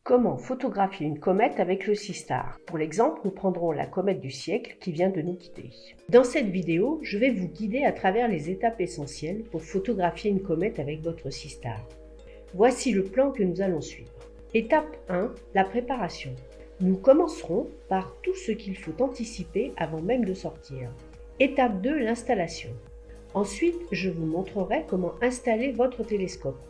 Comment photographier une comète avec le Seastar? Pour l'exemple, nous prendrons la comète du siècle qui vient de nous quitter. Dans cette vidéo, je vais vous guider à travers les étapes essentielles pour photographier une comète avec votre Seastar. Voici le plan que nous allons suivre. Étape 1, la préparation. Nous commencerons par tout ce qu'il faut anticiper avant même de sortir. Étape 2, l'installation. Ensuite, je vous montrerai comment installer votre télescope.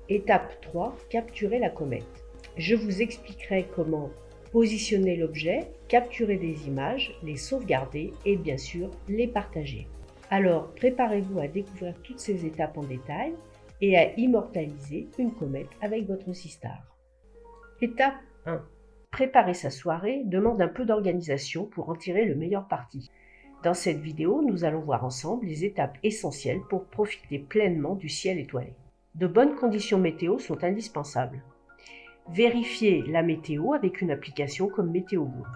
Étape 3, capturer la comète. Je vous expliquerai comment positionner l'objet, capturer des images, les sauvegarder et bien sûr les partager. Alors préparez-vous à découvrir toutes ces étapes en détail et à immortaliser une comète avec votre Seastar. Étape 1. Préparer sa soirée demande un peu d'organisation pour en tirer le meilleur parti. Dans cette vidéo, nous allons voir ensemble les étapes essentielles pour profiter pleinement du ciel étoilé. De bonnes conditions météo sont indispensables. Vérifiez la météo avec une application comme MétéoBlue.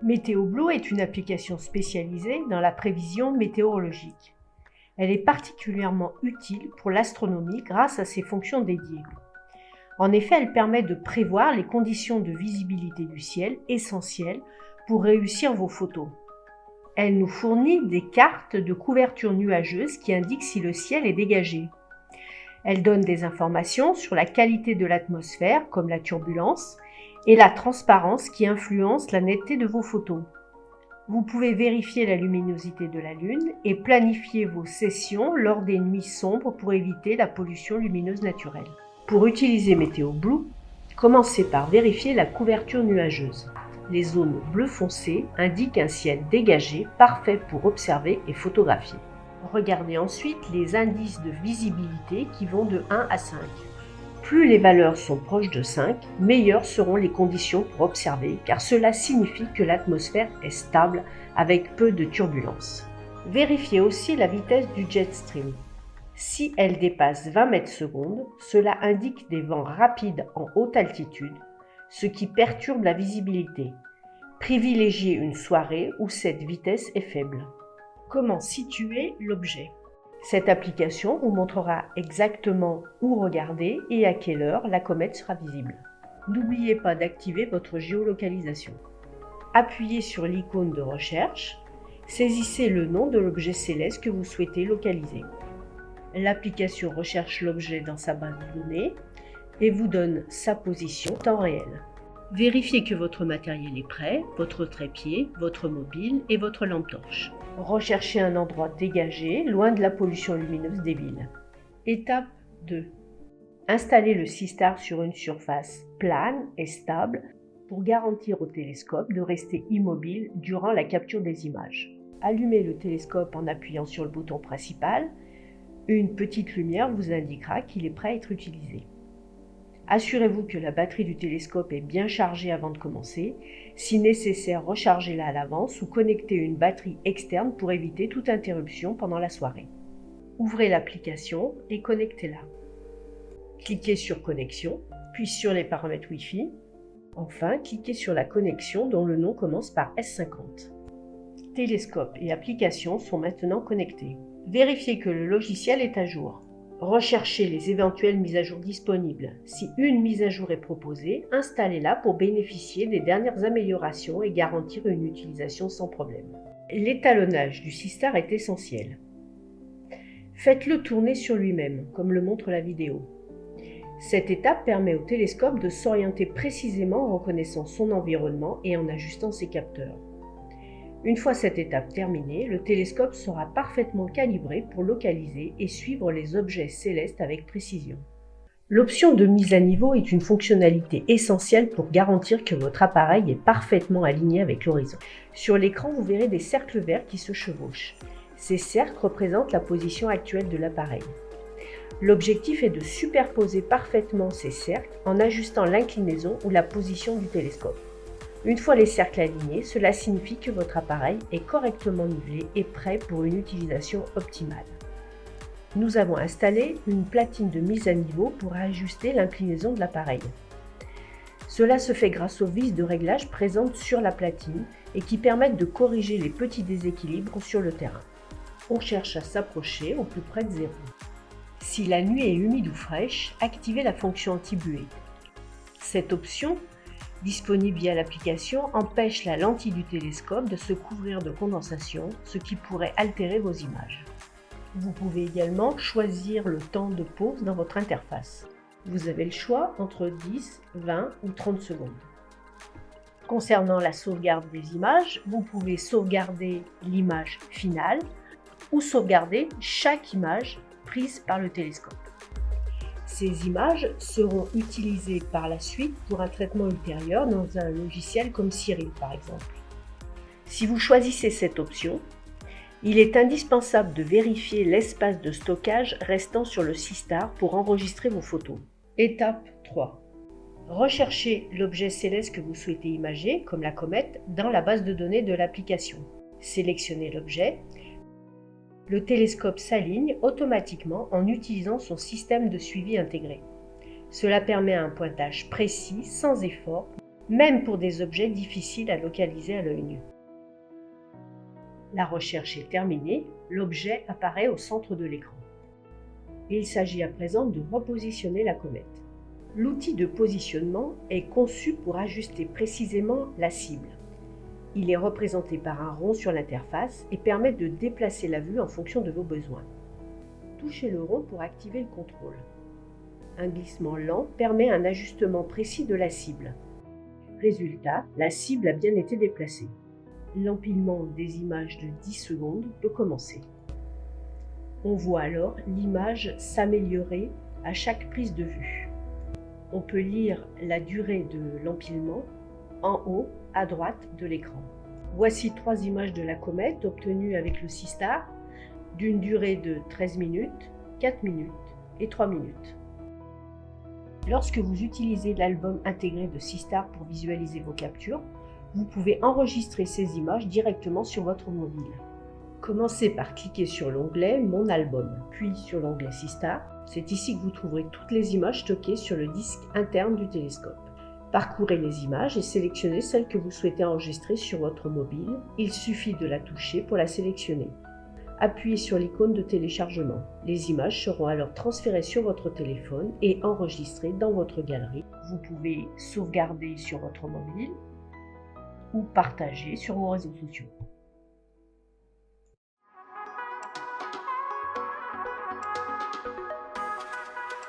MétéoBlue est une application spécialisée dans la prévision météorologique. Elle est particulièrement utile pour l'astronomie grâce à ses fonctions dédiées. En effet, elle permet de prévoir les conditions de visibilité du ciel essentielles pour réussir vos photos. Elle nous fournit des cartes de couverture nuageuse qui indiquent si le ciel est dégagé. Elle donne des informations sur la qualité de l'atmosphère, comme la turbulence, et la transparence qui influence la netteté de vos photos. Vous pouvez vérifier la luminosité de la Lune et planifier vos sessions lors des nuits sombres pour éviter la pollution lumineuse naturelle. Pour utiliser MétéoBlue, commencez par vérifier la couverture nuageuse. Les zones bleu foncé indiquent un ciel dégagé parfait pour observer et photographier. Regardez ensuite les indices de visibilité qui vont de 1 à 5. Plus les valeurs sont proches de 5, meilleures seront les conditions pour observer, car cela signifie que l'atmosphère est stable avec peu de turbulences. Vérifiez aussi la vitesse du jet stream. Si elle dépasse 20 mètres secondes, cela indique des vents rapides en haute altitude, ce qui perturbe la visibilité. Privilégiez une soirée où cette vitesse est faible. Comment situer l'objet? Cette application vous montrera exactement où regarder et à quelle heure la comète sera visible. N'oubliez pas d'activer votre géolocalisation. Appuyez sur l'icône de recherche, saisissez le nom de l'objet céleste que vous souhaitez localiser. L'application recherche l'objet dans sa base de données et vous donne sa position en temps réel. Vérifiez que votre matériel est prêt, votre trépied, votre mobile et votre lampe torche. Recherchez un endroit dégagé, loin de la pollution lumineuse des villes. Étape 2. Installez le Seastar sur une surface plane et stable pour garantir au télescope de rester immobile durant la capture des images. Allumez le télescope en appuyant sur le bouton principal. Une petite lumière vous indiquera qu'il est prêt à être utilisé. Assurez-vous que la batterie du télescope est bien chargée avant de commencer. Si nécessaire, rechargez-la à l'avance ou connectez une batterie externe pour éviter toute interruption pendant la soirée. Ouvrez l'application et connectez-la. Cliquez sur Connexion, puis sur les paramètres Wi-Fi. Enfin, cliquez sur la connexion dont le nom commence par S50. Télescope et application sont maintenant connectés. Vérifiez que le logiciel est à jour. Recherchez les éventuelles mises à jour disponibles. Si une mise à jour est proposée, installez-la pour bénéficier des dernières améliorations et garantir une utilisation sans problème. L'étalonnage du Seastar est essentiel. Faites-le tourner sur lui-même, comme le montre la vidéo. Cette étape permet au télescope de s'orienter précisément en reconnaissant son environnement et en ajustant ses capteurs. Une fois cette étape terminée, le télescope sera parfaitement calibré pour localiser et suivre les objets célestes avec précision. L'option de mise à niveau est une fonctionnalité essentielle pour garantir que votre appareil est parfaitement aligné avec l'horizon. Sur l'écran, vous verrez des cercles verts qui se chevauchent. Ces cercles représentent la position actuelle de l'appareil. L'objectif est de superposer parfaitement ces cercles en ajustant l'inclinaison ou la position du télescope. Une fois les cercles alignés, cela signifie que votre appareil est correctement nivelé et prêt pour une utilisation optimale. Nous avons installé une platine de mise à niveau pour ajuster l'inclinaison de l'appareil. Cela se fait grâce aux vis de réglage présentes sur la platine et qui permettent de corriger les petits déséquilibres sur le terrain. On cherche à s'approcher au plus près de zéro. Si la nuit est humide ou fraîche, activez la fonction anti-buée. Cette option, disponible via l'application, empêche la lentille du télescope de se couvrir de condensation, ce qui pourrait altérer vos images. Vous pouvez également choisir le temps de pause dans votre interface. Vous avez le choix entre 10, 20 ou 30 secondes. Concernant la sauvegarde des images, vous pouvez sauvegarder l'image finale ou sauvegarder chaque image prise par le télescope. Ces images seront utilisées par la suite pour un traitement ultérieur dans un logiciel comme Siril par exemple. Si vous choisissez cette option, il est indispensable de vérifier l'espace de stockage restant sur le SeaStar pour enregistrer vos photos. Étape 3. Recherchez l'objet céleste que vous souhaitez imager, comme la comète, dans la base de données de l'application. Sélectionnez l'objet. Le télescope s'aligne automatiquement en utilisant son système de suivi intégré. Cela permet un pointage précis, sans effort, même pour des objets difficiles à localiser à l'œil nu. La recherche est terminée, l'objet apparaît au centre de l'écran. Il s'agit à présent de repositionner la comète. L'outil de positionnement est conçu pour ajuster précisément la cible. Il est représenté par un rond sur l'interface et permet de déplacer la vue en fonction de vos besoins. Touchez le rond pour activer le contrôle. Un glissement lent permet un ajustement précis de la cible. Résultat, la cible a bien été déplacée. L'empilement des images de 10 secondes peut commencer. On voit alors l'image s'améliorer à chaque prise de vue. On peut lire la durée de l'empilement en haut à droite de l'écran. Voici 3 images de la comète obtenues avec le SeaStar d'une durée de 13 minutes, 4 minutes et 3 minutes. Lorsque vous utilisez l'album intégré de SeaStar pour visualiser vos captures, vous pouvez enregistrer ces images directement sur votre mobile. Commencez par cliquer sur l'onglet « Mon album », puis sur l'onglet SeaStar. C'est ici que vous trouverez toutes les images stockées sur le disque interne du télescope. Parcourez les images et sélectionnez celle que vous souhaitez enregistrer sur votre mobile. Il suffit de la toucher pour la sélectionner. Appuyez sur l'icône de téléchargement. Les images seront alors transférées sur votre téléphone et enregistrées dans votre galerie. Vous pouvez sauvegarder sur votre mobile ou partager sur vos réseaux sociaux.